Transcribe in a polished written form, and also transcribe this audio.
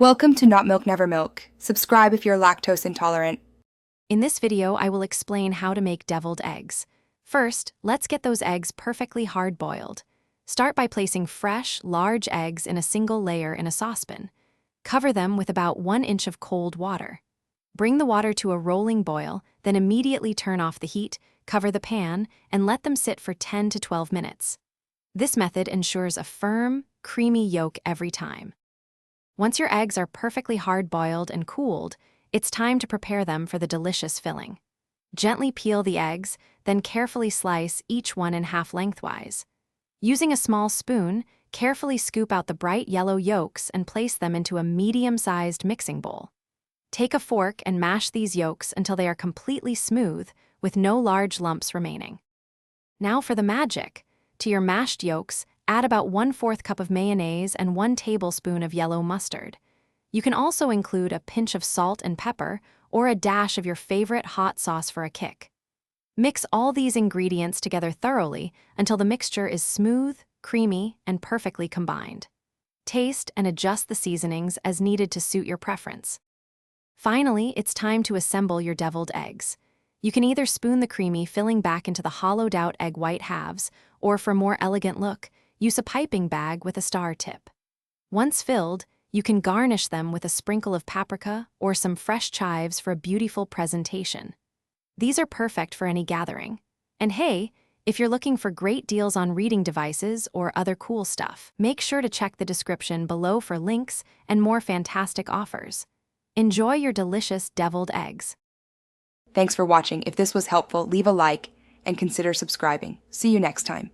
Welcome to Not Milk Never Milk. Subscribe if you're lactose intolerant. In this video, I will explain how to make deviled eggs. First, let's get those eggs perfectly hard-boiled. Start by placing fresh, large eggs in a single layer in a saucepan. Cover them with about 1 inch of cold water. Bring the water to a rolling boil, then immediately turn off the heat, cover the pan, and let them sit for 10 to 12 minutes. This method ensures a firm, creamy yolk every time. Once your eggs are perfectly hard-boiled and cooled, it's time to prepare them for the delicious filling. Gently peel the eggs, then carefully slice each one in half lengthwise. Using a small spoon, carefully scoop out the bright yellow yolks and place them into a medium-sized mixing bowl. Take a fork and mash these yolks until they are completely smooth, with no large lumps remaining. Now for the magic. To your mashed yolks, add about 1/4 cup of mayonnaise and 1 tablespoon of yellow mustard. You can also include a pinch of salt and pepper or a dash of your favorite hot sauce for a kick. Mix all these ingredients together thoroughly until the mixture is smooth, creamy, and perfectly combined. Taste and adjust the seasonings as needed to suit your preference. Finally, it's time to assemble your deviled eggs. You can either spoon the creamy filling back into the hollowed-out egg white halves, or for a more elegant look, use a piping bag with a star tip. Once filled, you can garnish them with a sprinkle of paprika or some fresh chives for a beautiful presentation. These are perfect for any gathering. And hey, if you're looking for great deals on reading devices or other cool stuff, make sure to check the description below for links and more fantastic offers. Enjoy your delicious deviled eggs. Thanks for watching. If this was helpful, leave a like and consider subscribing. See you next time.